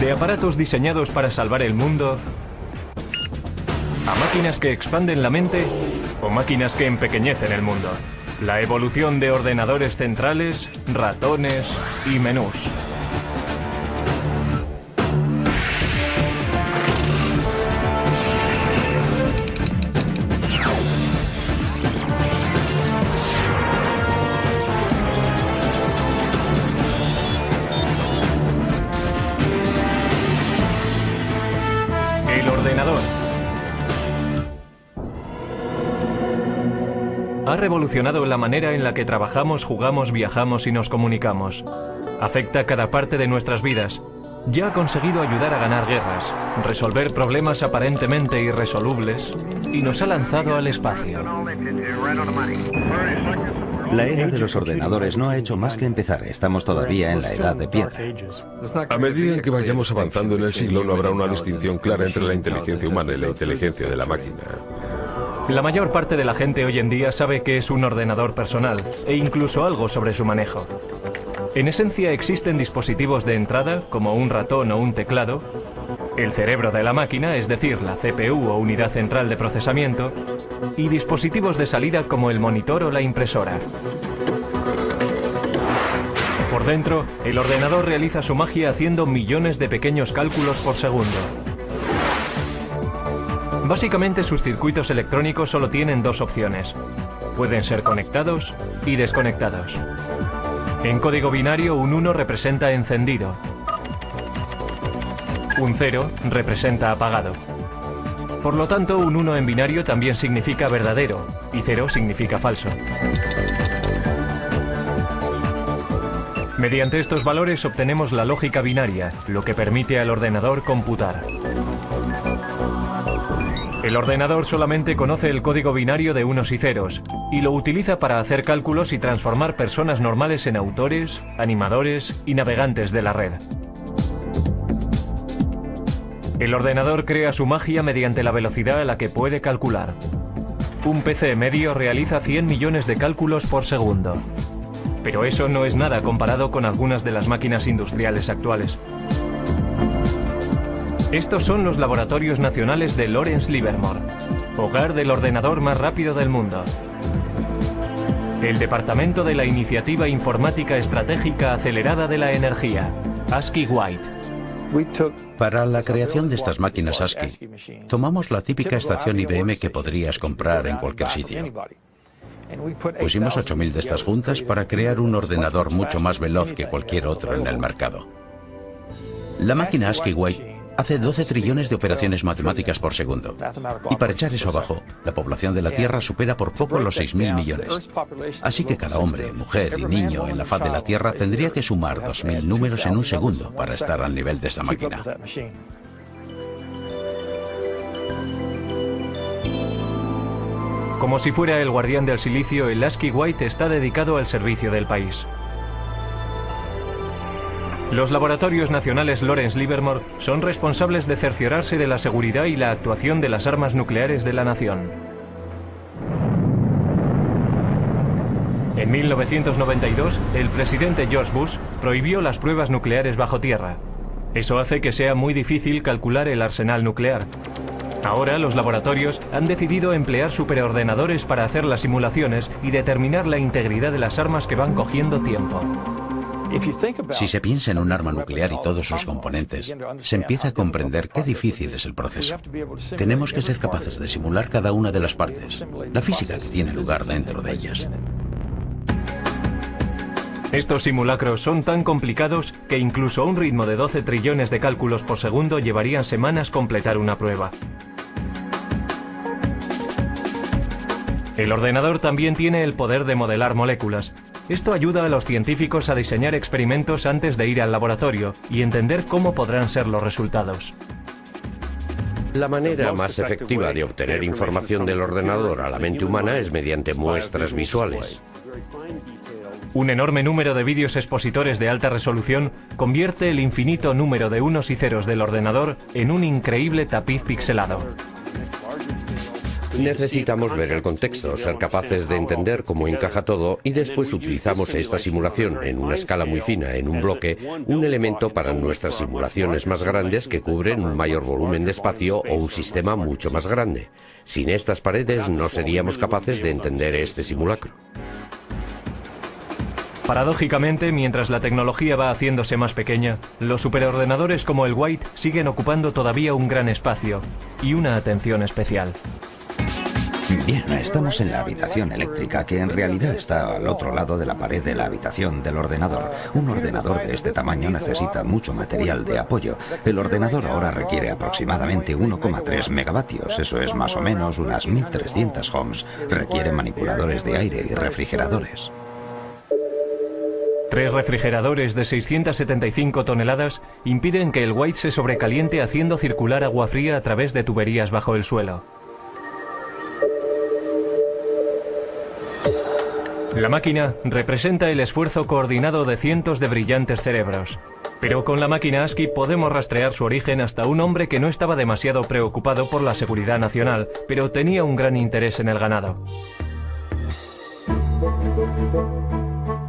De aparatos diseñados para salvar el mundo, a máquinas que expanden la mente o máquinas que empequeñecen el mundo. La evolución de ordenadores centrales, ratones y menús. El ordenador ha revolucionado la manera en la que trabajamos, jugamos, viajamos y nos comunicamos. Afecta cada parte de nuestras vidas. Ya ha conseguido ayudar a ganar guerras, resolver problemas aparentemente irresolubles y nos ha lanzado al espacio. La era de los ordenadores no ha hecho más que empezar. Estamos todavía en la edad de piedra. A medida en que vayamos avanzando en el siglo, no habrá una distinción clara entre la inteligencia humana y la inteligencia de la máquina. La mayor parte de la gente hoy en día sabe qué es un ordenador personal e incluso algo sobre su manejo. En esencia existen dispositivos de entrada, como un ratón o un teclado, el cerebro de la máquina, es decir, la CPU o unidad central de procesamiento, y dispositivos de salida como el monitor o la impresora. Por dentro, el ordenador realiza su magia haciendo millones de pequeños cálculos por segundo. Básicamente sus circuitos electrónicos solo tienen dos opciones. Pueden ser conectados y desconectados. En código binario, un 1 representa encendido. Un 0 representa apagado. Por lo tanto, un 1 en binario también significa verdadero y 0 significa falso. Mediante estos valores obtenemos la lógica binaria, lo que permite al ordenador computar. El ordenador solamente conoce el código binario de unos y ceros y lo utiliza para hacer cálculos y transformar personas normales en autores, animadores y navegantes de la red. El ordenador crea su magia mediante la velocidad a la que puede calcular. Un PC medio realiza 100 millones de cálculos por segundo. Pero eso no es nada comparado con algunas de las máquinas industriales actuales. Estos son los laboratorios nacionales de Lawrence Livermore, hogar del ordenador más rápido del mundo. El Departamento de la Iniciativa Informática Estratégica Acelerada de la Energía, ASCII White. Para la creación de estas máquinas ASCII, tomamos la típica estación IBM que podrías comprar en cualquier sitio. Pusimos 8000 de estas juntas para crear un ordenador mucho más veloz que cualquier otro en el mercado. La máquina ASCII White hace 12 trillones de operaciones matemáticas por segundo. Y para echar eso abajo, la población de la Tierra supera por poco los 6.000 millones. Así que cada hombre, mujer y niño en la faz de la Tierra tendría que sumar 2000 números en un segundo para estar al nivel de esta máquina. Como si fuera el guardián del silicio, el ASCII White está dedicado al servicio del país. Los laboratorios nacionales Lawrence Livermore son responsables de cerciorarse de la seguridad y la actuación de las armas nucleares de la nación. En 1992, el presidente George Bush prohibió las pruebas nucleares bajo tierra. Eso hace que sea muy difícil calcular el arsenal nuclear. Ahora los laboratorios han decidido emplear superordenadores para hacer las simulaciones y determinar la integridad de las armas que van cogiendo tiempo. Si se piensa en un arma nuclear y todos sus componentes, se empieza a comprender qué difícil es el proceso. Tenemos que ser capaces de simular cada una de las partes, la física que tiene lugar dentro de ellas. Estos simulacros son tan complicados que incluso a un ritmo de 12 trillones de cálculos por segundo llevarían semanas completar una prueba. El ordenador también tiene el poder de modelar moléculas. Esto ayuda a los científicos a diseñar experimentos antes de ir al laboratorio y entender cómo podrán ser los resultados. La manera más efectiva de obtener información del ordenador a la mente humana es mediante muestras visuales. Un enorme número de vídeos expositores de alta resolución convierte el infinito número de unos y ceros del ordenador en un increíble tapiz pixelado. Necesitamos ver el contexto, ser capaces de entender cómo encaja todo y después utilizamos esta simulación en una escala muy fina, en un bloque, un elemento para nuestras simulaciones más grandes que cubren un mayor volumen de espacio o un sistema mucho más grande. Sin estas paredes no seríamos capaces de entender este simulacro. Paradójicamente, mientras la tecnología va haciéndose más pequeña, los superordenadores como el White siguen ocupando todavía un gran espacio y una atención especial. Bien, estamos en la habitación eléctrica, que en realidad está al otro lado de la pared de la habitación del ordenador. Un ordenador de este tamaño necesita mucho material de apoyo. El ordenador ahora requiere aproximadamente 1,3 megavatios, eso es más o menos unas 1300 ohms. Requiere manipuladores de aire y refrigeradores. 3 refrigeradores de 675 toneladas impiden que el White se sobrecaliente haciendo circular agua fría a través de tuberías bajo el suelo. La máquina representa el esfuerzo coordinado de cientos de brillantes cerebros. Pero con la máquina ASCII podemos rastrear su origen hasta un hombre que no estaba demasiado preocupado por la seguridad nacional, pero tenía un gran interés en el ganado.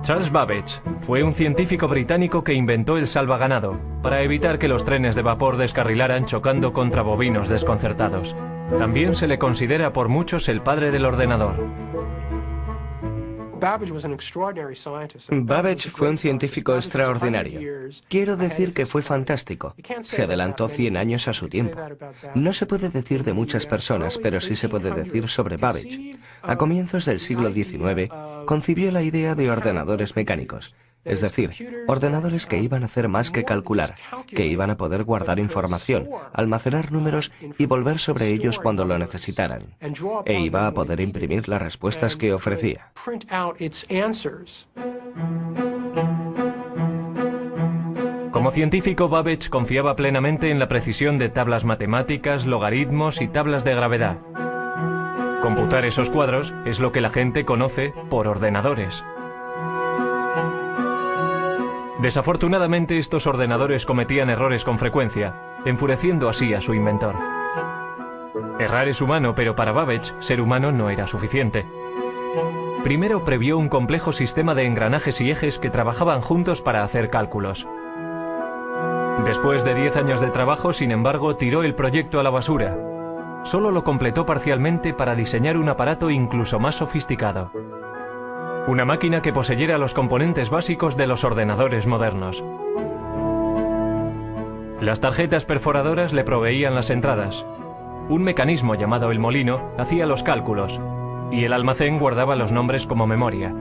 Charles Babbage fue un científico británico que inventó el salvaganado para evitar que los trenes de vapor descarrilaran chocando contra bovinos desconcertados. También se le considera por muchos el padre del ordenador. Babbage fue un científico extraordinario. Quiero decir que fue fantástico. Se adelantó 100 años a su tiempo. No se puede decir de muchas personas, pero sí se puede decir sobre Babbage. A comienzos del siglo XIX, concibió la idea de ordenadores mecánicos. Es decir, ordenadores que iban a hacer más que calcular, que iban a poder guardar información, almacenar números y volver sobre ellos cuando lo necesitaran. E iba a poder imprimir las respuestas que ofrecía. Como científico, Babbage confiaba plenamente en la precisión de tablas matemáticas, logaritmos y tablas de gravedad. Computar esos cuadros es lo que la gente conoce por ordenadores. Desafortunadamente, estos ordenadores cometían errores con frecuencia, enfureciendo así a su inventor. Errar es humano, pero para Babbage, ser humano no era suficiente. Primero previó un complejo sistema de engranajes y ejes que trabajaban juntos para hacer cálculos. Después de 10 años de trabajo, sin embargo, tiró el proyecto a la basura. Solo lo completó parcialmente para diseñar un aparato incluso más sofisticado. Una máquina que poseyera los componentes básicos de los ordenadores modernos. Las tarjetas perforadoras le proveían las entradas. Un mecanismo llamado el molino hacía los cálculos y el almacén guardaba los nombres como memoria.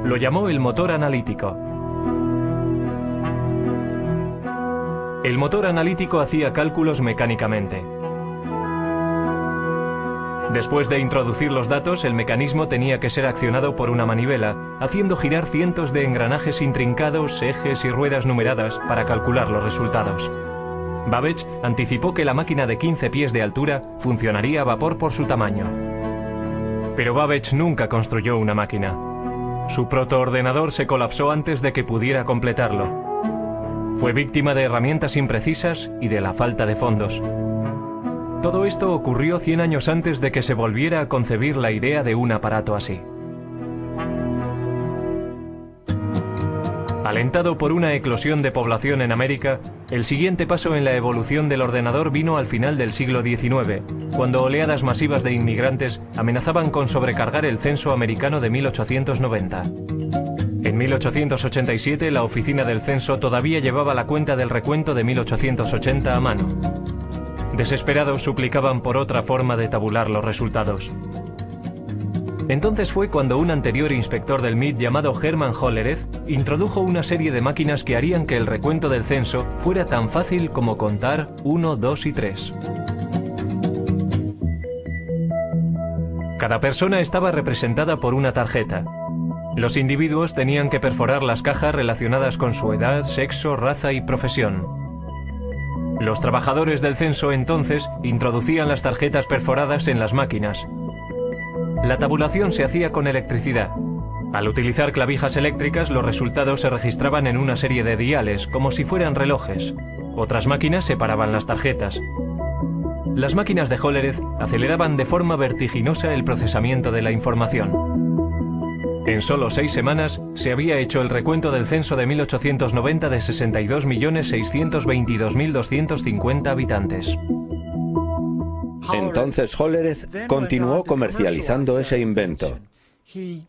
Lo llamó el motor analítico. El motor analítico hacía cálculos mecánicamente. Después de introducir los datos, el mecanismo tenía que ser accionado por una manivela, haciendo girar cientos de engranajes intrincados, ejes y ruedas numeradas para calcular los resultados. Babbage anticipó que la máquina de 15 pies de altura funcionaría a vapor por su tamaño. Pero Babbage nunca construyó una máquina. Su protoordenador se colapsó antes de que pudiera completarlo. Fue víctima de herramientas imprecisas y de la falta de fondos. Todo esto ocurrió 100 años antes de que se volviera a concebir la idea de un aparato así. Alentado por una eclosión de población en América, el siguiente paso en la evolución del ordenador vino al final del siglo XIX, cuando oleadas masivas de inmigrantes amenazaban con sobrecargar el censo americano de 1890. En 1887, la oficina del censo todavía llevaba la cuenta del recuento de 1880 a mano. Desesperados suplicaban por otra forma de tabular los resultados. Entonces fue cuando un anterior inspector del MIT llamado Hermann Hollerith introdujo una serie de máquinas que harían que el recuento del censo fuera tan fácil como contar 1, 2 y 3. Cada persona estaba representada por una tarjeta. Los individuos tenían que perforar las cajas relacionadas con su edad, sexo, raza y profesión. Los trabajadores del censo entonces introducían las tarjetas perforadas en las máquinas. La tabulación se hacía con electricidad. Al utilizar clavijas eléctricas, los resultados se registraban en una serie de diales, como si fueran relojes. Otras máquinas separaban las tarjetas. Las máquinas de Hollerith aceleraban de forma vertiginosa el procesamiento de la información. En solo 6 semanas se había hecho el recuento del censo de 1890 de 62.622.250 habitantes. Entonces Hollerith continuó comercializando ese invento.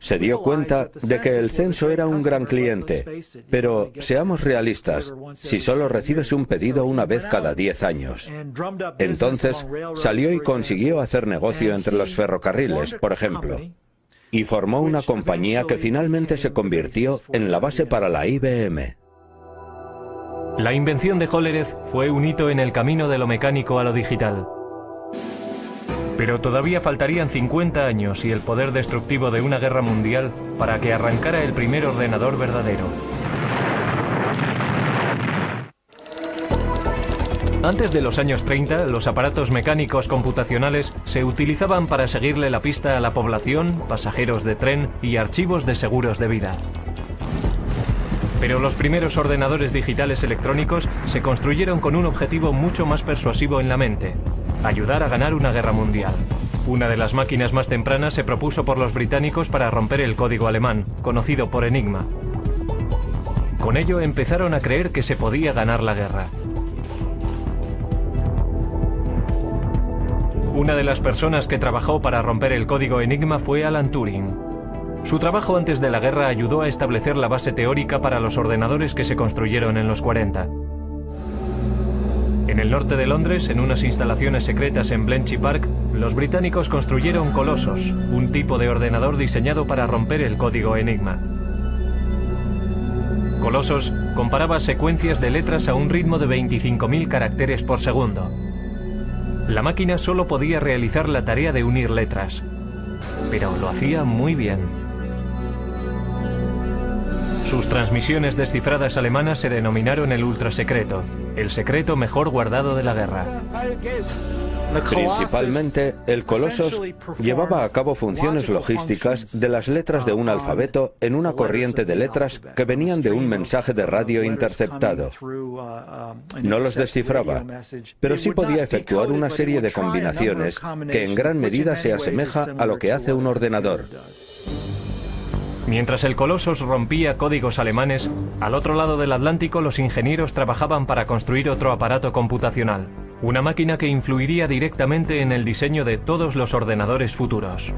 Se dio cuenta de que el censo era un gran cliente, pero seamos realistas, si solo recibes un pedido una vez cada 10 años. Entonces salió y consiguió hacer negocio entre los ferrocarriles, por ejemplo, y formó una compañía que finalmente se convirtió en la base para la IBM. La invención de Hollerith fue un hito en el camino de lo mecánico a lo digital. Pero todavía faltarían 50 años y el poder destructivo de una guerra mundial para que arrancara el primer ordenador verdadero. Antes de los años 30, los aparatos mecánicos computacionales se utilizaban para seguirle la pista a la población, pasajeros de tren y archivos de seguros de vida. Pero los primeros ordenadores digitales electrónicos se construyeron con un objetivo mucho más persuasivo en la mente: ayudar a ganar una guerra mundial. Una de las máquinas más tempranas se propuso por los británicos para romper el código alemán, conocido por Enigma. Con ello empezaron a creer que se podía ganar la guerra. Una de las personas que trabajó para romper el código Enigma fue Alan Turing. Su trabajo antes de la guerra ayudó a establecer la base teórica para los ordenadores que se construyeron en los 40. En el norte de Londres, en unas instalaciones secretas en Bletchley Park, los británicos construyeron Colossus, un tipo de ordenador diseñado para romper el código Enigma. Colossus comparaba secuencias de letras a un ritmo de 25.000 caracteres por segundo. La máquina solo podía realizar la tarea de unir letras, pero lo hacía muy bien. Sus transmisiones descifradas alemanas se denominaron el ultrasecreto, el secreto mejor guardado de la guerra. Principalmente, el Colossus llevaba a cabo funciones logísticas de las letras de un alfabeto en una corriente de letras que venían de un mensaje de radio interceptado. No los descifraba, pero sí podía efectuar una serie de combinaciones que en gran medida se asemeja a lo que hace un ordenador. Mientras el Colossus rompía códigos alemanes, al otro lado del Atlántico los ingenieros trabajaban para construir otro aparato computacional, una máquina que influiría directamente en el diseño de todos los ordenadores futuros.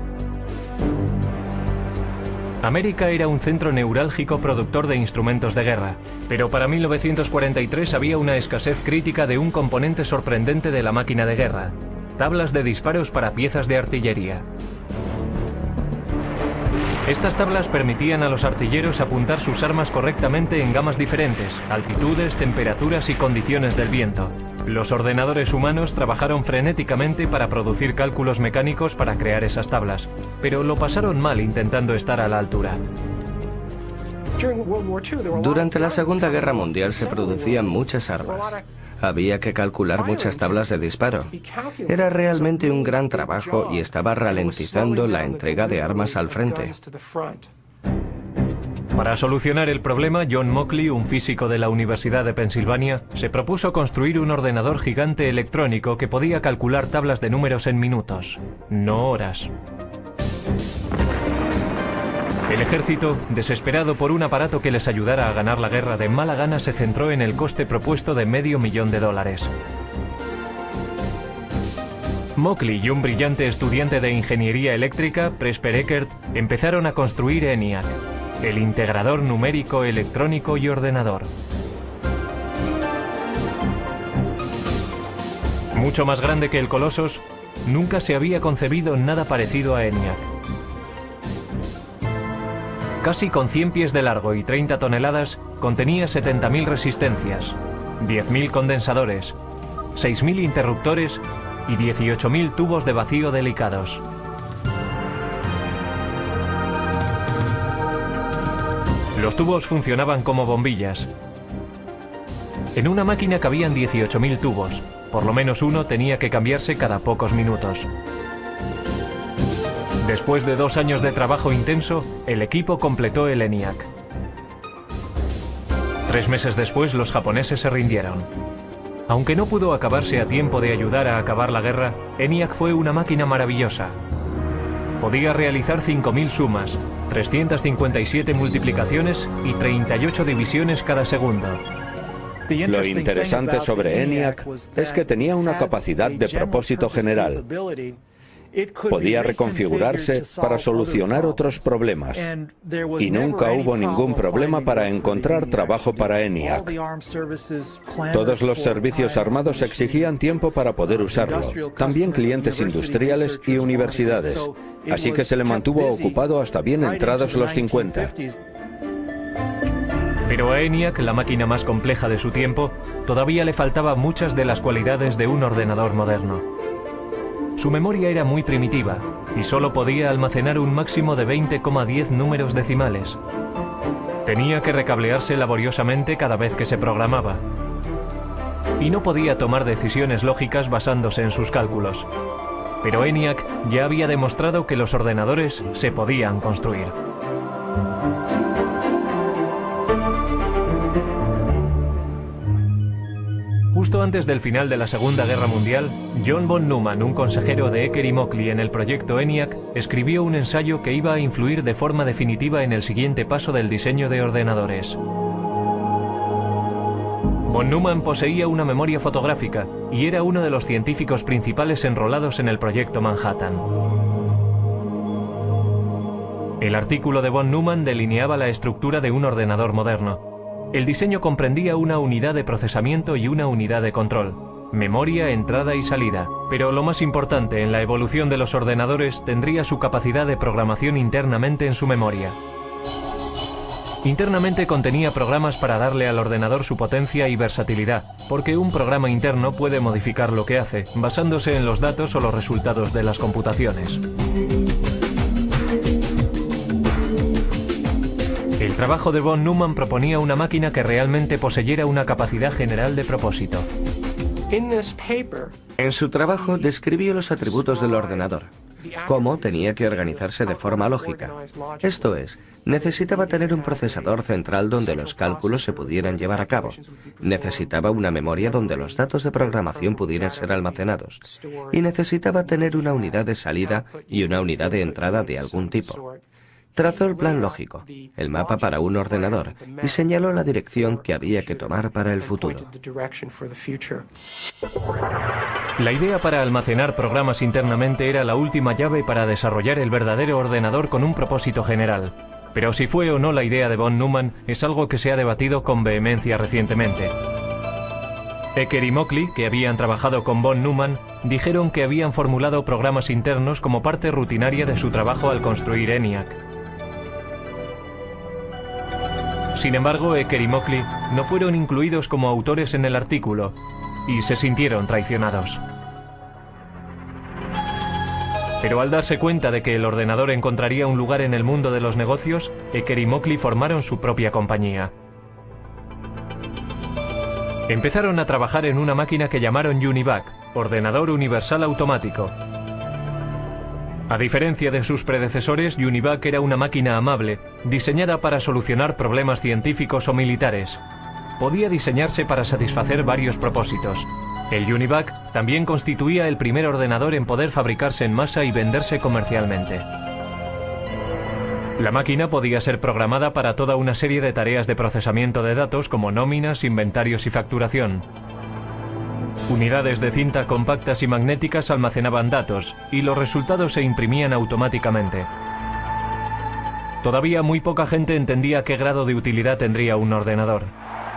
América era un centro neurálgico productor de instrumentos de guerra, pero para 1943 había una escasez crítica de un componente sorprendente de la máquina de guerra: tablas de disparos para piezas de artillería. Estas tablas permitían a los artilleros apuntar sus armas correctamente en gamas diferentes, altitudes, temperaturas y condiciones del viento. Los ordenadores humanos trabajaron frenéticamente para producir cálculos mecánicos para crear esas tablas, pero lo pasaron mal intentando estar a la altura. Durante la Segunda Guerra Mundial se producían muchas armas. Había que calcular muchas tablas de disparo. Era realmente un gran trabajo y estaba ralentizando la entrega de armas al frente. Para solucionar el problema, John Mauchly, un físico de la Universidad de Pensilvania, se propuso construir un ordenador gigante electrónico que podía calcular tablas de números en minutos, no horas. El ejército, desesperado por un aparato que les ayudara a ganar la guerra de mala gana, se centró en el coste propuesto de $500,000. Mauchly y un brillante estudiante de ingeniería eléctrica, Presper Eckert, empezaron a construir ENIAC, el integrador numérico, electrónico y ordenador. Mucho más grande que el Colossus, nunca se había concebido nada parecido a ENIAC. Casi con 100 pies de largo y 30 toneladas, contenía 70.000 resistencias, 10.000 condensadores, 6.000 interruptores y 18.000 tubos de vacío delicados. Los tubos funcionaban como bombillas. En una máquina cabían 18.000 tubos, por lo menos uno tenía que cambiarse cada pocos minutos. Después de 2 años de trabajo intenso, el equipo completó el ENIAC. 3 meses después, los japoneses se rindieron. Aunque no pudo acabarse a tiempo de ayudar a acabar la guerra, ENIAC fue una máquina maravillosa. Podía realizar 5.000 sumas, 357 multiplicaciones y 38 divisiones cada segundo. Lo interesante sobre ENIAC es que tenía una capacidad de propósito general. Podía reconfigurarse para solucionar otros problemas. Y nunca hubo ningún problema para encontrar trabajo para ENIAC. Todos los servicios armados exigían tiempo para poder usarlo. También clientes industriales y universidades. Así que se le mantuvo ocupado hasta bien entrados los 50. Pero a ENIAC, la máquina más compleja de su tiempo, todavía le faltaban muchas de las cualidades de un ordenador moderno. Su memoria era muy primitiva y solo podía almacenar un máximo de 20,10 números decimales. Tenía que recablearse laboriosamente cada vez que se programaba. Y no podía tomar decisiones lógicas basándose en sus cálculos. Pero ENIAC ya había demostrado que los ordenadores se podían construir. Justo antes del final de la Segunda Guerra Mundial, John von Neumann, un consejero de Ecker y Mockley en el proyecto ENIAC, escribió un ensayo que iba a influir de forma definitiva en el siguiente paso del diseño de ordenadores. Von Neumann poseía una memoria fotográfica y era uno de los científicos principales enrolados en el proyecto Manhattan. El artículo de von Neumann delineaba la estructura de un ordenador moderno. El diseño comprendía una unidad de procesamiento y una unidad de control, memoria, entrada y salida. Pero lo más importante en la evolución de los ordenadores tendría su capacidad de programación internamente en su memoria. Internamente contenía programas para darle al ordenador su potencia y versatilidad, porque un programa interno puede modificar lo que hace, basándose en los datos o los resultados de las computaciones. El trabajo de von Neumann proponía una máquina que realmente poseyera una capacidad general de propósito. En su trabajo describió los atributos del ordenador, cómo tenía que organizarse de forma lógica. Esto es, necesitaba tener un procesador central donde los cálculos se pudieran llevar a cabo. Necesitaba una memoria donde los datos de programación pudieran ser almacenados. Y necesitaba tener una unidad de salida y una unidad de entrada de algún tipo. Trazó el plan lógico, el mapa para un ordenador, y señaló la dirección que había que tomar para el futuro. La idea para almacenar programas internamente era la última llave para desarrollar el verdadero ordenador con un propósito general. Pero si fue o no la idea de von Neumann es algo que se ha debatido con vehemencia recientemente. Ecker y Mockley, que habían trabajado con von Neumann, dijeron que habían formulado programas internos como parte rutinaria de su trabajo al construir ENIAC. Sin embargo, Ecker y Mockley no fueron incluidos como autores en el artículo y se sintieron traicionados. Pero al darse cuenta de que el ordenador encontraría un lugar en el mundo de los negocios, Ecker y Mockley formaron su propia compañía. Empezaron a trabajar en una máquina que llamaron UNIVAC, Ordenador Universal Automático. A diferencia de sus predecesores, UNIVAC era una máquina amable, diseñada para solucionar problemas científicos o militares. Podía diseñarse para satisfacer varios propósitos. El UNIVAC también constituía el primer ordenador en poder fabricarse en masa y venderse comercialmente. La máquina podía ser programada para toda una serie de tareas de procesamiento de datos como nóminas, inventarios y facturación. Unidades de cinta compactas y magnéticas almacenaban datos y los resultados se imprimían automáticamente. Todavía muy poca gente entendía qué grado de utilidad tendría un ordenador.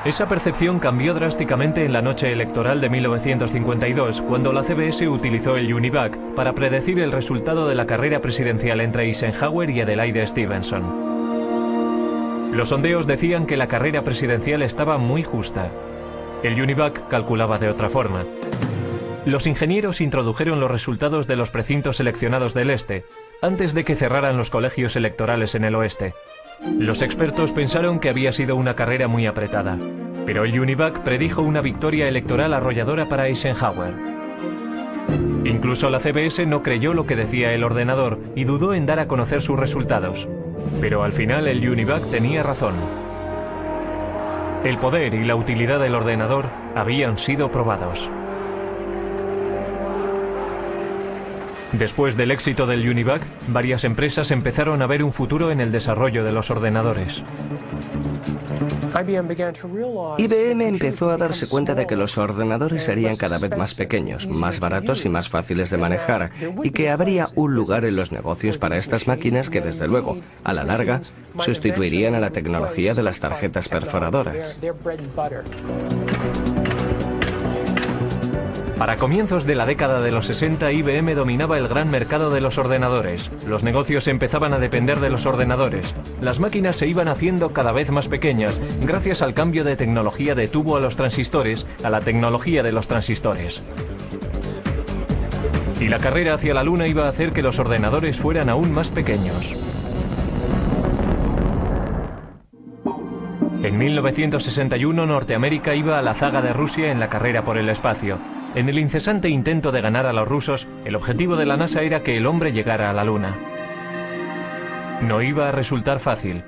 Esa percepción cambió drásticamente en la noche electoral de 1952, cuando la CBS utilizó el UNIVAC para predecir el resultado de la carrera presidencial entre Eisenhower y Adelaide Stevenson. Los sondeos decían que la carrera presidencial estaba muy justa. El UNIVAC calculaba de otra forma. Los ingenieros introdujeron los resultados de los precintos seleccionados del este, antes de que cerraran los colegios electorales en el oeste. Los expertos pensaron que había sido una carrera muy apretada, pero el UNIVAC predijo una victoria electoral arrolladora para Eisenhower. Incluso la CBS no creyó lo que decía el ordenador y dudó en dar a conocer sus resultados. Pero al final el UNIVAC tenía razón. El poder y la utilidad del ordenador habían sido probados. Después del éxito del Univac, varias empresas empezaron a ver un futuro en el desarrollo de los ordenadores. IBM empezó a darse cuenta de que los ordenadores serían cada vez más pequeños, más baratos y más fáciles de manejar, y que habría un lugar en los negocios para estas máquinas que, desde luego, a la larga, sustituirían a la tecnología de las tarjetas perforadoras. Para comienzos de la década de los 60, IBM dominaba el gran mercado de los ordenadores. Los negocios empezaban a depender de los ordenadores. Las máquinas se iban haciendo cada vez más pequeñas, gracias al cambio de tecnología de tubo a los transistores, a la tecnología de los transistores. Y la carrera hacia la Luna iba a hacer que los ordenadores fueran aún más pequeños. En 1961, Norteamérica iba a la zaga de Rusia en la carrera por el espacio. En el incesante intento de ganar a los rusos, el objetivo de la NASA era que el hombre llegara a la Luna. No iba a resultar fácil.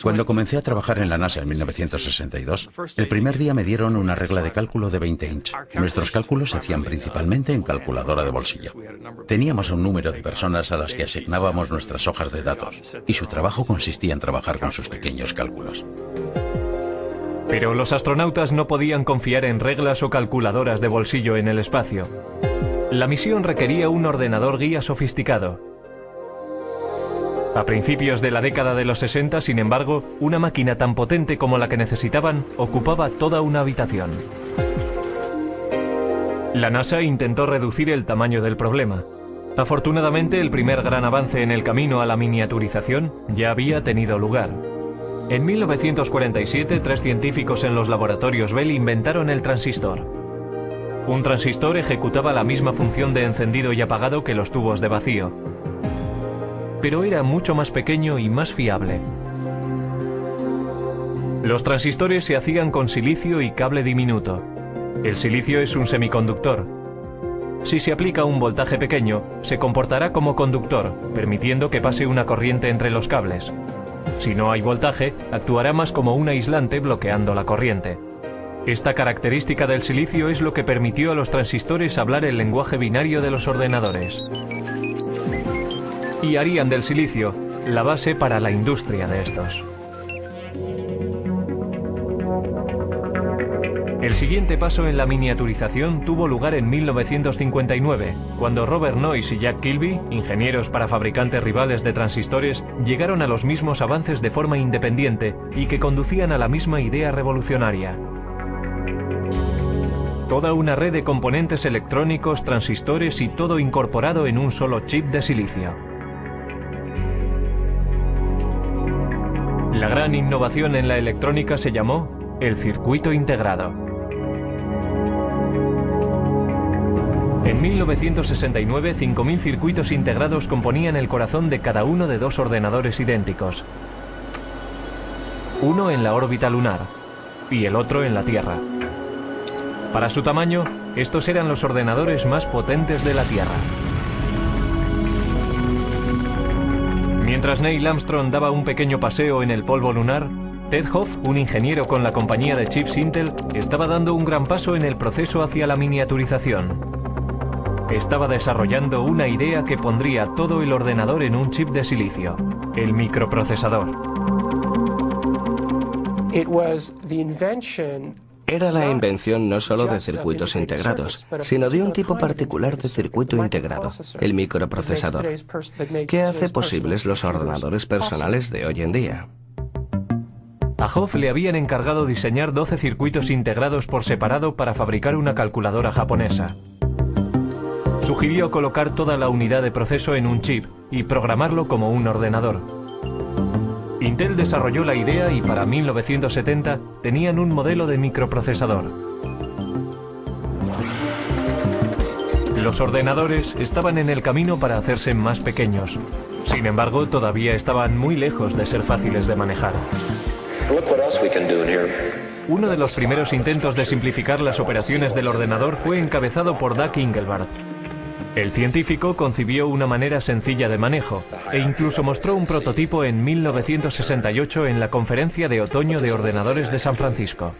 Cuando comencé a trabajar en la NASA en 1962, el primer día me dieron una regla de cálculo de 20 inch. Nuestros cálculos se hacían principalmente en calculadora de bolsillo. Teníamos un número de personas a las que asignábamos nuestras hojas de datos, y su trabajo consistía en trabajar con sus pequeños cálculos. Pero los astronautas no podían confiar en reglas o calculadoras de bolsillo en el espacio. La misión requería un ordenador guía sofisticado. A principios de la década de los 60, sin embargo, una máquina tan potente como la que necesitaban ocupaba toda una habitación. La NASA intentó reducir el tamaño del problema. Afortunadamente, el primer gran avance en el camino a la miniaturización ya había tenido lugar. En 1947, 3 científicos en los laboratorios Bell inventaron el transistor. Un transistor ejecutaba la misma función de encendido y apagado que los tubos de vacío, pero era mucho más pequeño y más fiable. Los transistores se hacían con silicio y cable diminuto. El silicio es un semiconductor. Si se aplica un voltaje pequeño, se comportará como conductor, permitiendo que pase una corriente entre los cables. Si no hay voltaje, actuará más como un aislante bloqueando la corriente. Esta característica del silicio es lo que permitió a los transistores hablar el lenguaje binario de los ordenadores. Y harían del silicio la base para la industria de estos. El siguiente paso en la miniaturización tuvo lugar en 1959, cuando Robert Noyce y Jack Kilby, ingenieros para fabricantes rivales de transistores, llegaron a los mismos avances de forma independiente y que conducían a la misma idea revolucionaria. Toda una red de componentes electrónicos, transistores y todo incorporado en un solo chip de silicio. La gran innovación en la electrónica se llamó el circuito integrado. En 1969, 5.000 circuitos integrados componían el corazón de cada uno de 2 ordenadores idénticos. Uno en la órbita lunar y el otro en la Tierra. Para su tamaño, estos eran los ordenadores más potentes de la Tierra. Mientras Neil Armstrong daba un pequeño paseo en el polvo lunar, Ted Hoff, un ingeniero con la compañía de chips Intel, estaba dando un gran paso en el proceso hacia la miniaturización. Estaba desarrollando una idea que pondría todo el ordenador en un chip de silicio, el microprocesador. Era la invención no solo de circuitos integrados, sino de un tipo particular de circuito integrado, el microprocesador, que hace posibles los ordenadores personales de hoy en día. A Hoff le habían encargado diseñar 12 circuitos integrados por separado para fabricar una calculadora japonesa. Sugirió colocar toda la unidad de proceso en un chip y programarlo como un ordenador. Intel desarrolló la idea y para 1970 tenían un modelo de microprocesador. Los ordenadores estaban en el camino para hacerse más pequeños. Sin embargo, todavía estaban muy lejos de ser fáciles de manejar. Uno de los primeros intentos de simplificar las operaciones del ordenador fue encabezado por Doug Engelbart. El científico concibió una manera sencilla de manejo e incluso mostró un prototipo en 1968 en la Conferencia de Otoño de Ordenadores de San Francisco.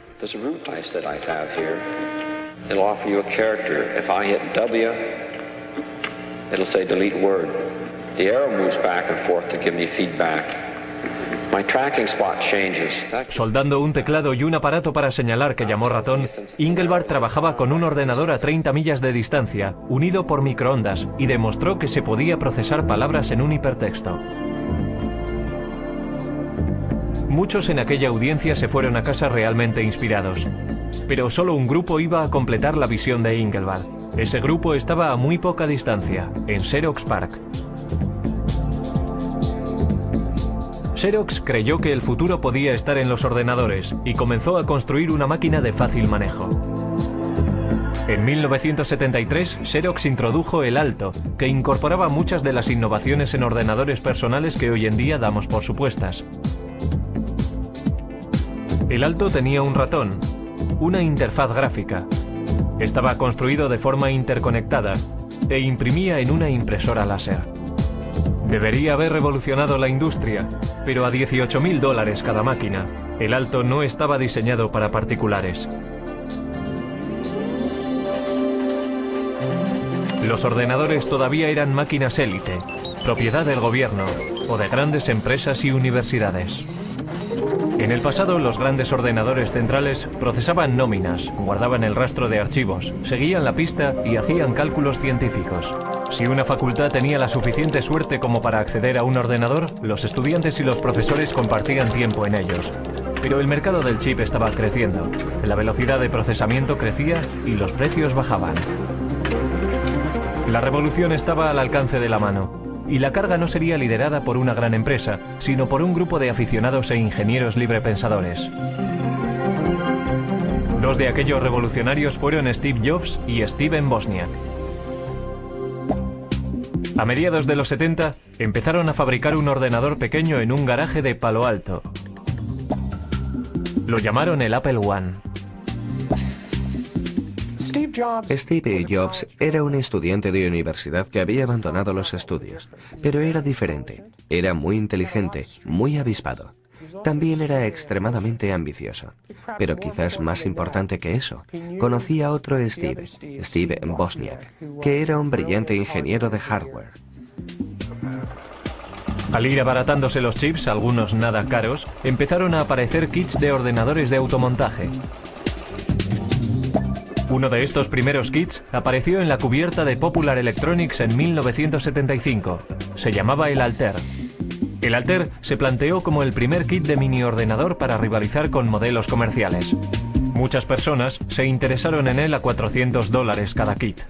Soldando un teclado y un aparato para señalar que llamó ratón, Engelbart trabajaba con un ordenador a 30 millas de distancia, unido por microondas, y demostró que se podía procesar palabras en un hipertexto. Muchos en aquella audiencia se fueron a casa realmente inspirados, pero solo un grupo iba a completar la visión de Engelbart. Ese grupo estaba a muy poca distancia, en Xerox Park. Xerox creyó que el futuro podía estar en los ordenadores y comenzó a construir una máquina de fácil manejo. En 1973, Xerox introdujo el Alto, que incorporaba muchas de las innovaciones en ordenadores personales que hoy en día damos por supuestas. El Alto tenía un ratón, una interfaz gráfica, estaba construido de forma interconectada e imprimía en una impresora láser. Debería haber revolucionado la industria, pero a $18.000 cada máquina. El Alto no estaba diseñado para particulares. Los ordenadores todavía eran máquinas élite, propiedad del gobierno o de grandes empresas y universidades. En el pasado, los grandes ordenadores centrales procesaban nóminas, guardaban el rastro de archivos, seguían la pista y hacían cálculos científicos. Si una facultad tenía la suficiente suerte como para acceder a un ordenador, los estudiantes y los profesores compartían tiempo en ellos. Pero el mercado del chip estaba creciendo, la velocidad de procesamiento crecía y los precios bajaban. La revolución estaba al alcance de la mano, y la carga no sería liderada por una gran empresa, sino por un grupo de aficionados e ingenieros librepensadores. Dos de aquellos revolucionarios fueron Steve Jobs y Steven Wozniak. A mediados de los 70, empezaron a fabricar un ordenador pequeño en un garaje de Palo Alto. Lo llamaron el Apple I. Steve Jobs era un estudiante de universidad que había abandonado los estudios, pero era diferente. Era muy inteligente, muy avispado. También era extremadamente ambicioso. Pero quizás más importante que eso, conocía a otro Steve Wozniak, que era un brillante ingeniero de hardware. Al ir abaratándose los chips, algunos nada caros, empezaron a aparecer kits de ordenadores de automontaje. Uno de estos primeros kits apareció en la cubierta de Popular Electronics en 1975. Se llamaba el Altair. El Altair se planteó como el primer kit de mini ordenador para rivalizar con modelos comerciales. Muchas personas se interesaron en él a $400 cada kit.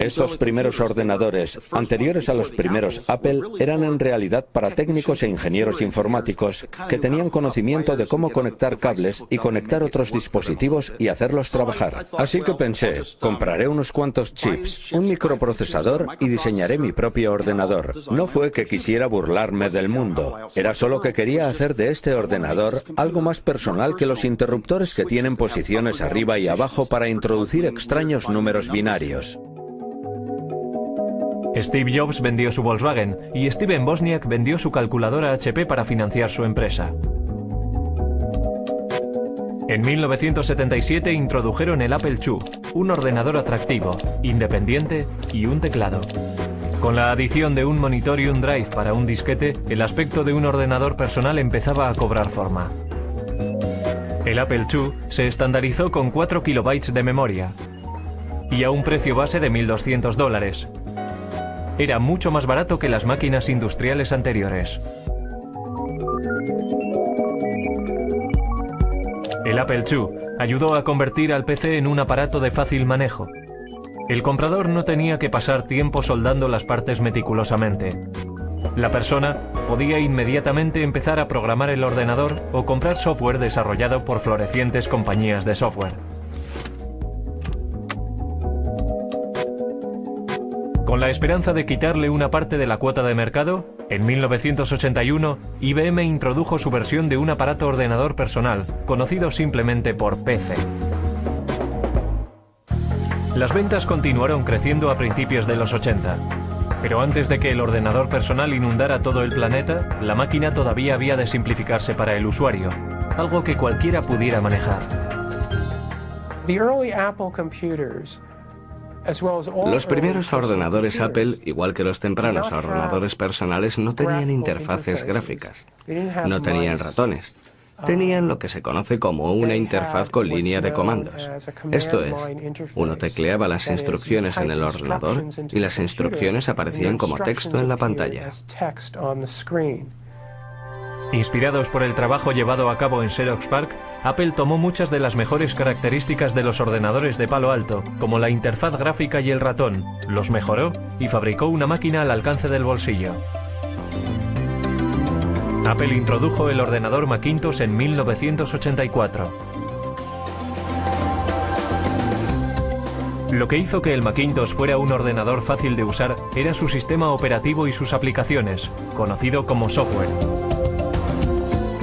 Estos primeros ordenadores, anteriores a los primeros Apple, eran en realidad para técnicos e ingenieros informáticos que tenían conocimiento de cómo conectar cables y conectar otros dispositivos y hacerlos trabajar. Así que pensé, compraré unos cuantos chips, un microprocesador y diseñaré mi propio ordenador. No fue que quisiera burlarme del mundo, era solo que quería hacer de este ordenador algo más personal que los interruptores que tienen posiciones arriba y abajo para introducir extraños números binarios. Steve Jobs vendió su Volkswagen y Steven Wozniak vendió su calculadora HP para financiar su empresa. En 1977 introdujeron el Apple II, un ordenador atractivo, independiente y un teclado. Con la adición de un monitor y un drive para un disquete, el aspecto de un ordenador personal empezaba a cobrar forma. El Apple II se estandarizó con 4 kilobytes de memoria y a un precio base de $1.200. Era mucho más barato que las máquinas industriales anteriores. El Apple II ayudó a convertir al PC en un aparato de fácil manejo. El comprador no tenía que pasar tiempo soldando las partes meticulosamente. La persona podía inmediatamente empezar a programar el ordenador o comprar software desarrollado por florecientes compañías de software. Con la esperanza de quitarle una parte de la cuota de mercado, en 1981 IBM introdujo su versión de un aparato ordenador personal, conocido simplemente por PC. Las ventas continuaron creciendo a principios de los 80. Pero antes de que el ordenador personal inundara todo el planeta, la máquina todavía había de simplificarse para el usuario, algo que cualquiera pudiera manejar. Los primeros ordenadores Apple, igual que los tempranos ordenadores personales, no tenían interfaces gráficas, no tenían ratones. Tenían lo que se conoce como una interfaz con línea de comandos. Esto es, uno tecleaba las instrucciones en el ordenador y las instrucciones aparecían como texto en la pantalla. Inspirados por el trabajo llevado a cabo en Xerox PARC, Apple tomó muchas de las mejores características de los ordenadores de Palo Alto, como la interfaz gráfica y el ratón, los mejoró y fabricó una máquina al alcance del bolsillo. Apple introdujo el ordenador Macintosh en 1984. Lo que hizo que el Macintosh fuera un ordenador fácil de usar era su sistema operativo y sus aplicaciones, conocido como software.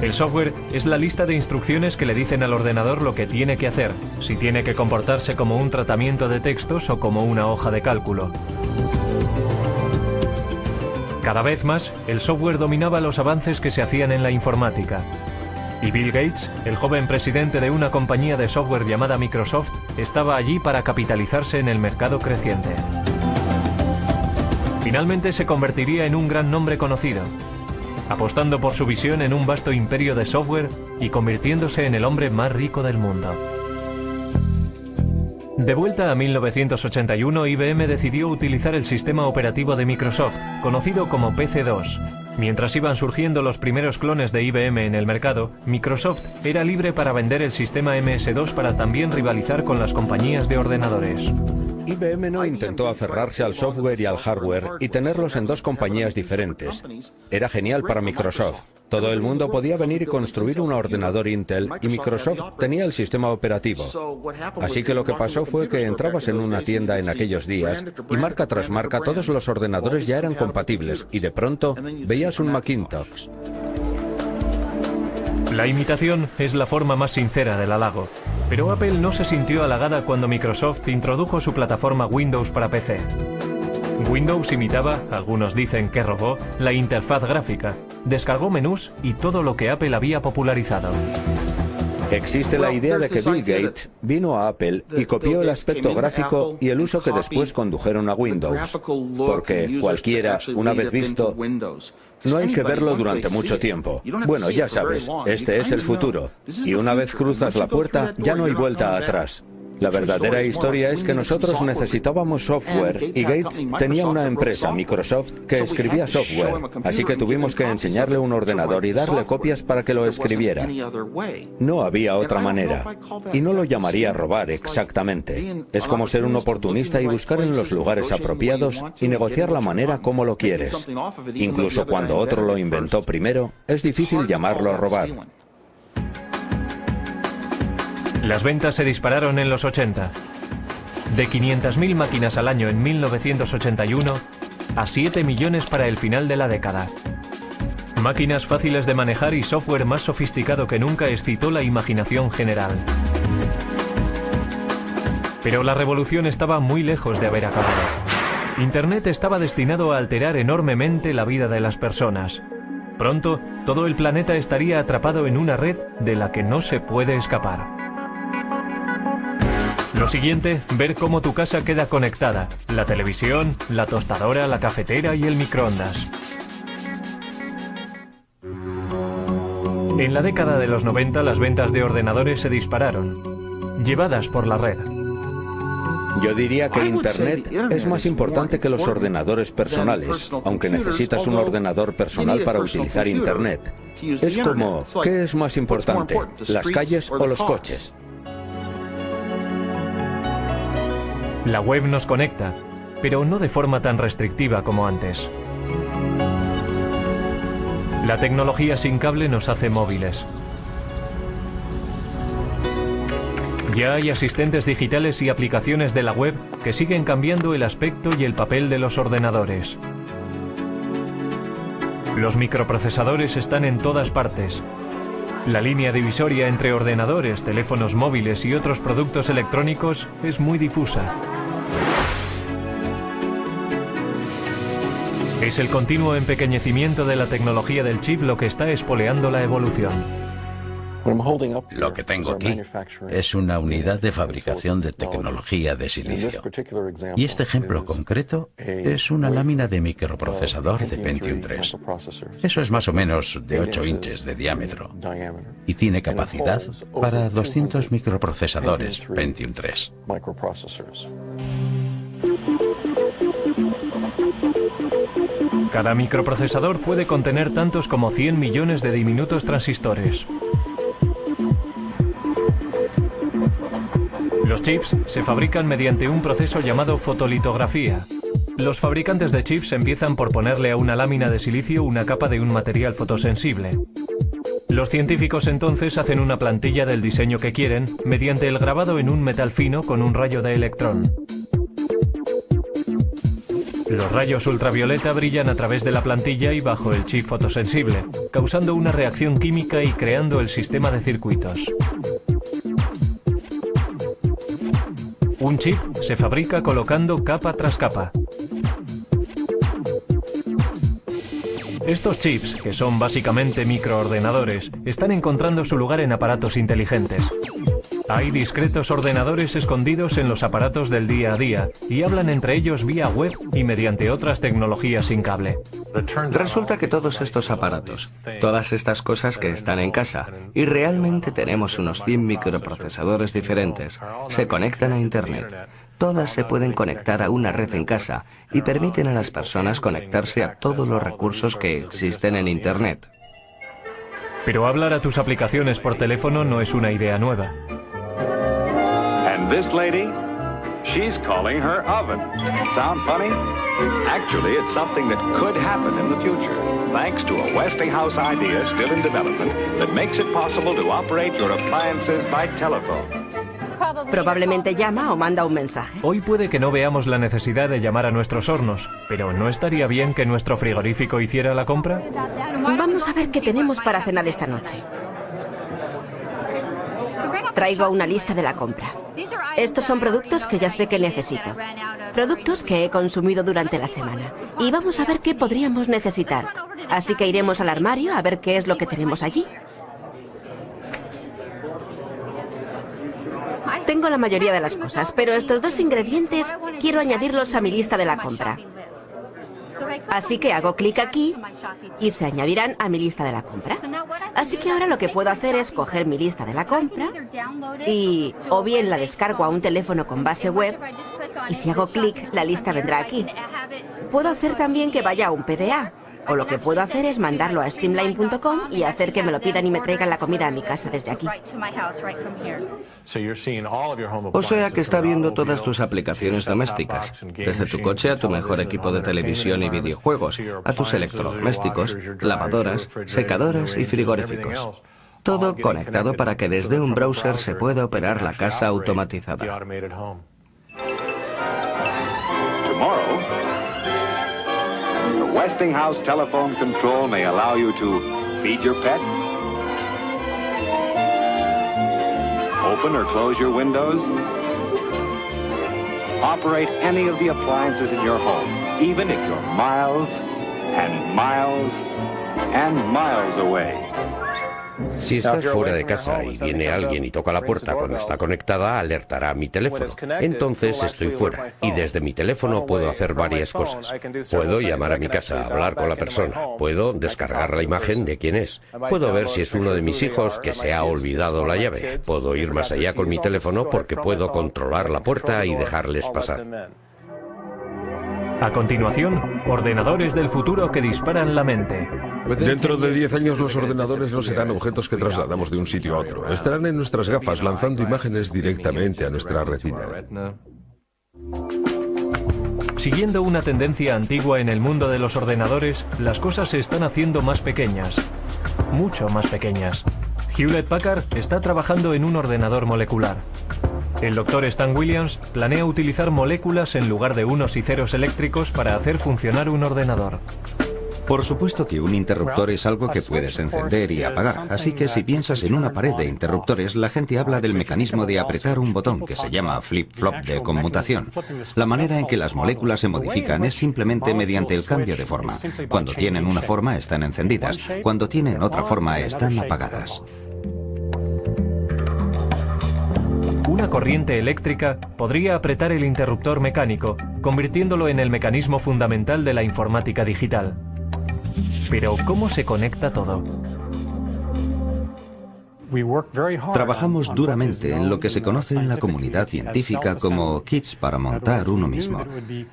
El software es la lista de instrucciones que le dicen al ordenador lo que tiene que hacer, si tiene que comportarse como un tratamiento de textos o como una hoja de cálculo. Cada vez más, el software dominaba los avances que se hacían en la informática. Y Bill Gates, el joven presidente de una compañía de software llamada Microsoft, estaba allí para capitalizarse en el mercado creciente. Finalmente se convertiría en un gran nombre conocido, apostando por su visión en un vasto imperio de software y convirtiéndose en el hombre más rico del mundo. De vuelta a 1981, IBM decidió utilizar el sistema operativo de Microsoft, conocido como PC-2. Mientras iban surgiendo los primeros clones de IBM en el mercado, Microsoft era libre para vender el sistema MS-2 para también rivalizar con las compañías de ordenadores. IBM no intentó aferrarse al software y al hardware y tenerlos en dos compañías diferentes. Era genial para Microsoft. Todo el mundo podía venir y construir un ordenador Intel y Microsoft tenía el sistema operativo. Así que lo que pasó fue que entrabas en una tienda en aquellos días y marca tras marca todos los ordenadores ya eran compatibles y de pronto veías un Macintosh. La imitación es la forma más sincera del halago, pero Apple no se sintió halagada cuando Microsoft introdujo su plataforma Windows para PC. Windows imitaba, algunos dicen que robó, la interfaz gráfica, descargó menús y todo lo que Apple había popularizado. Existe la idea de que Bill Gates vino a Apple y copió el aspecto gráfico y el uso que después condujeron a Windows, porque cualquiera, una vez visto, no hay que verlo durante mucho tiempo. Bueno, ya sabes, este es el futuro, y una vez cruzas la puerta ya no hay vuelta atrás. La verdadera historia es que nosotros necesitábamos software y Gates tenía una empresa, Microsoft, que escribía software, así que tuvimos que enseñarle un ordenador y darle copias para que lo escribiera. No había otra manera. Y no lo llamaría robar exactamente. Es como ser un oportunista y buscar en los lugares apropiados y negociar la manera como lo quieres. Incluso cuando otro lo inventó primero, es difícil llamarlo robar. Las ventas se dispararon en los 80. De 500.000 máquinas al año en 1981 a 7 millones para el final de la década. Máquinas fáciles de manejar y software más sofisticado que nunca excitó la imaginación general. Pero la revolución estaba muy lejos de haber acabado. Internet estaba destinado a alterar enormemente la vida de las personas. Pronto, todo el planeta estaría atrapado en una red de la que no se puede escapar. Lo siguiente, ver cómo tu casa queda conectada, la televisión, la tostadora, la cafetera y el microondas. En la década de los 90 las ventas de ordenadores se dispararon, llevadas por la red. Yo diría que Internet es más importante que los ordenadores personales, aunque necesitas un ordenador personal para utilizar Internet. Es como, ¿qué es más importante? ¿Las calles o los coches? La web nos conecta, pero no de forma tan restrictiva como antes. La tecnología sin cable nos hace móviles. Ya hay asistentes digitales y aplicaciones de la web que siguen cambiando el aspecto y el papel de los ordenadores. Los microprocesadores están en todas partes. La línea divisoria entre ordenadores, teléfonos móviles y otros productos electrónicos es muy difusa. Es el continuo empequeñecimiento de la tecnología del chip lo que está espoleando la evolución. Lo que tengo aquí es una unidad de fabricación de tecnología de silicio. Y este ejemplo concreto es una lámina de microprocesador de Pentium 3. Eso es más o menos de 8 inches de diámetro. Y tiene capacidad para 200 microprocesadores Pentium 3. Cada microprocesador puede contener tantos como 100 millones de diminutos transistores. Los chips se fabrican mediante un proceso llamado fotolitografía. Los fabricantes de chips empiezan por ponerle a una lámina de silicio una capa de un material fotosensible. Los científicos entonces hacen una plantilla del diseño que quieren mediante el grabado en un metal fino con un rayo de electrón. Los rayos ultravioleta brillan a través de la plantilla y bajo el chip fotosensible, causando una reacción química y creando el sistema de circuitos. Un chip se fabrica colocando capa tras capa. Estos chips, que son básicamente microordenadores, están encontrando su lugar en aparatos inteligentes. Hay discretos ordenadores escondidos en los aparatos del día a día y hablan entre ellos vía web y mediante otras tecnologías sin cable. Resulta que todos estos aparatos, todas estas cosas que están en casa, y realmente tenemos unos 100 microprocesadores diferentes, se conectan a Internet. Todas se pueden conectar a una red en casa y permiten a las personas conectarse a todos los recursos que existen en Internet. Pero hablar a tus aplicaciones por teléfono no es una idea nueva. And this lady, she's calling her oven. Sound funny? Actually, it's something that could happen in the future, thanks to a Westinghouse idea still in development that makes it possible to operate your appliances by telephone. Probablemente llama o manda un mensaje. Hoy puede que no veamos la necesidad de llamar a nuestros hornos, pero ¿no estaría bien que nuestro frigorífico hiciera la compra? Vamos a ver qué tenemos para cenar esta noche. Traigo una lista de la compra. Estos son productos que ya sé que necesito. Productos que he consumido durante la semana. Y vamos a ver qué podríamos necesitar. Así que iremos al armario a ver qué es lo que tenemos allí. Tengo la mayoría de las cosas, pero estos dos ingredientes quiero añadirlos a mi lista de la compra. Así que hago clic aquí y se añadirán a mi lista de la compra. Así que ahora lo que puedo hacer es coger mi lista de la compra y o bien la descargo a un teléfono con base web y si hago clic la lista vendrá aquí. Puedo hacer también que vaya a un PDA. O lo que puedo hacer es mandarlo a streamline.com y hacer que me lo pidan y me traigan la comida a mi casa desde aquí. O sea que está viendo todas tus aplicaciones domésticas, desde tu coche a tu mejor equipo de televisión y videojuegos, a tus electrodomésticos, lavadoras, secadoras y frigoríficos. Todo conectado para que desde un browser se pueda operar la casa automatizada. Westinghouse telephone control may allow you to feed your pets, open or close your windows, operate any of the appliances in your home, even if you're miles and miles and miles away. Si estás fuera de casa y viene alguien y toca la puerta cuando está conectada, alertará a mi teléfono. Entonces estoy fuera y desde mi teléfono puedo hacer varias cosas. Puedo llamar a mi casa, hablar con la persona, puedo descargar la imagen de quién es, puedo ver si es uno de mis hijos que se ha olvidado la llave, puedo ir más allá con mi teléfono porque puedo controlar la puerta y dejarles pasar. A continuación, ordenadores del futuro que disparan la mente. Dentro de 10 años los ordenadores no serán objetos que trasladamos de un sitio a otro. Estarán en nuestras gafas lanzando imágenes directamente a nuestra retina. Siguiendo una tendencia antigua en el mundo de los ordenadores, las cosas se están haciendo más pequeñas. Mucho más pequeñas. Hewlett Packard está trabajando en un ordenador molecular. El Dr. Stan Williams planea utilizar moléculas en lugar de unos y ceros eléctricos para hacer funcionar un ordenador. Por supuesto que un interruptor es algo que puedes encender y apagar, así que si piensas en una pared de interruptores, la gente habla del mecanismo de apretar un botón que se llama flip-flop de conmutación. La manera en que las moléculas se modifican es simplemente mediante el cambio de forma. Cuando tienen una forma están encendidas, cuando tienen otra forma están apagadas. Una corriente eléctrica podría apretar el interruptor mecánico, convirtiéndolo en el mecanismo fundamental de la informática digital. Pero, ¿cómo se conecta todo? Trabajamos duramente en lo que se conoce en la comunidad científica como kits para montar uno mismo.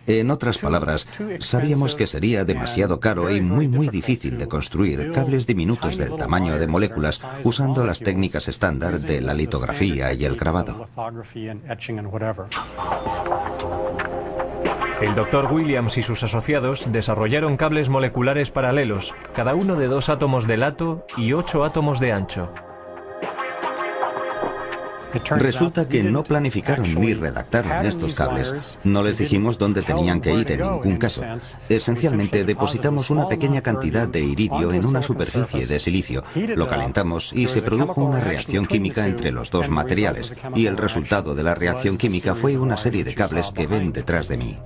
En otras palabras, sabíamos que sería demasiado caro y muy difícil de construir cables diminutos del tamaño de moléculas usando las técnicas estándar de la litografía y el grabado. El Dr. Williams y sus asociados desarrollaron cables moleculares paralelos, cada uno de 2 átomos de lato y 8 átomos de ancho. Resulta que no planificaron ni redactaron estos cables. No les dijimos dónde tenían que ir en ningún caso. Esencialmente depositamos una pequeña cantidad de iridio en una superficie de silicio, lo calentamos y se produjo una reacción química entre los dos materiales, y el resultado de la reacción química fue una serie de cables que ven detrás de mí.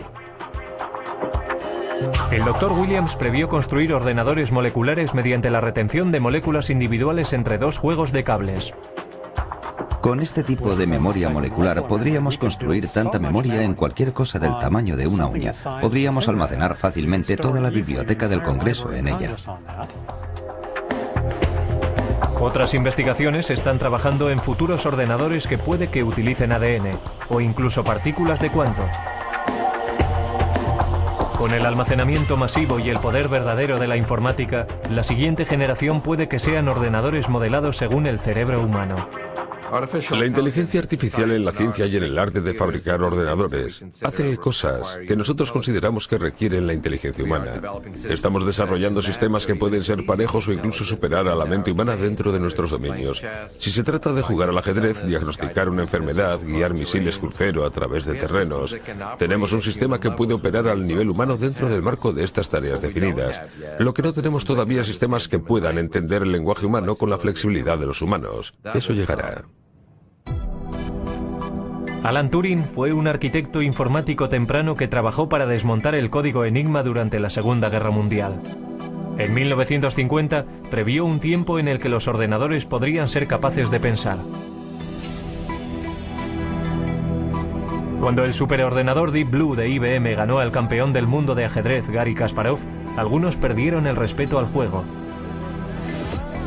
El Dr. Williams previó construir ordenadores moleculares mediante la retención de moléculas individuales entre 2 juegos de cables. Con este tipo de memoria molecular podríamos construir tanta memoria en cualquier cosa del tamaño de una uña. Podríamos almacenar fácilmente toda la biblioteca del Congreso en ella. Otras investigaciones están trabajando en futuros ordenadores que puede que utilicen ADN o incluso partículas de cuanto. Con el almacenamiento masivo y el poder verdadero de la informática, la siguiente generación puede que sean ordenadores modelados según el cerebro humano. La inteligencia artificial en la ciencia y en el arte de fabricar ordenadores hace cosas que nosotros consideramos que requieren la inteligencia humana. Estamos desarrollando sistemas que pueden ser parejos o incluso superar a la mente humana dentro de nuestros dominios. Si se trata de jugar al ajedrez, diagnosticar una enfermedad, guiar misiles crucero a través de terrenos, tenemos un sistema que puede operar al nivel humano dentro del marco de estas tareas definidas. Lo que no tenemos todavía es sistemas que puedan entender el lenguaje humano con la flexibilidad de los humanos. Eso llegará. Alan Turing fue un arquitecto informático temprano que trabajó para desmontar el código Enigma durante la Segunda Guerra Mundial. En 1950 previó un tiempo en el que los ordenadores podrían ser capaces de pensar. Cuando el superordenador Deep Blue de IBM ganó al campeón del mundo de ajedrez Garry Kasparov, algunos perdieron el respeto al juego.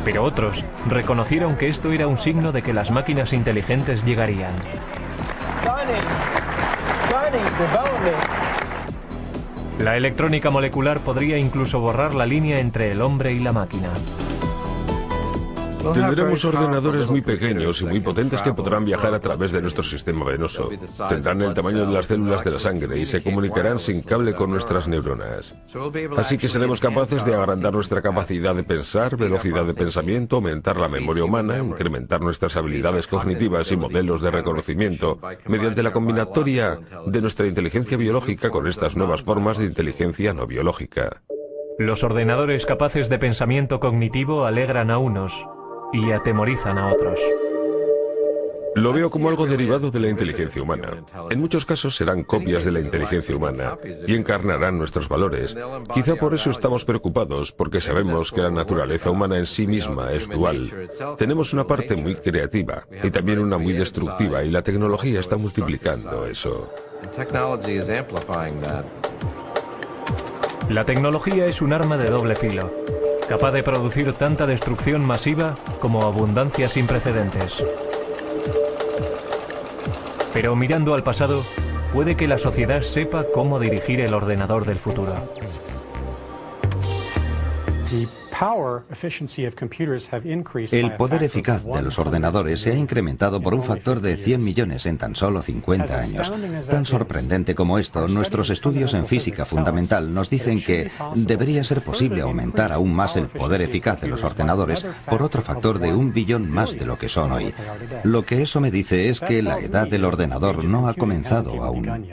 Pero otros reconocieron que esto era un signo de que las máquinas inteligentes llegarían. La electrónica molecular podría incluso borrar la línea entre el hombre y la máquina. Tendremos ordenadores muy pequeños y muy potentes que podrán viajar a través de nuestro sistema venoso. Tendrán el tamaño de las células de la sangre y se comunicarán sin cable con nuestras neuronas. Así que seremos capaces de agrandar nuestra capacidad de pensar, velocidad de pensamiento, aumentar la memoria humana, incrementar nuestras habilidades cognitivas y modelos de reconocimiento mediante la combinatoria de nuestra inteligencia biológica con estas nuevas formas de inteligencia no biológica. Los ordenadores capaces de pensamiento cognitivo alegran a unos y atemorizan a otros. Lo veo como algo derivado de la inteligencia humana. En muchos casos serán copias de la inteligencia humana y encarnarán nuestros valores. Quizá por eso estamos preocupados, porque sabemos que la naturaleza humana en sí misma es dual. Tenemos una parte muy creativa y también una muy destructiva, y la tecnología está multiplicando eso. La tecnología es un arma de doble filo, capaz de producir tanta destrucción masiva como abundancia sin precedentes. Pero mirando al pasado, puede que la sociedad sepa cómo dirigir el ordenador del futuro. El poder eficaz de los ordenadores se ha incrementado por un factor de 100 millones en tan solo 50 años. Tan sorprendente como esto, nuestros estudios en física fundamental nos dicen que debería ser posible aumentar aún más el poder eficaz de los ordenadores por otro factor de 1 billón más de lo que son hoy. Lo que eso me dice es que la edad del ordenador no ha comenzado aún.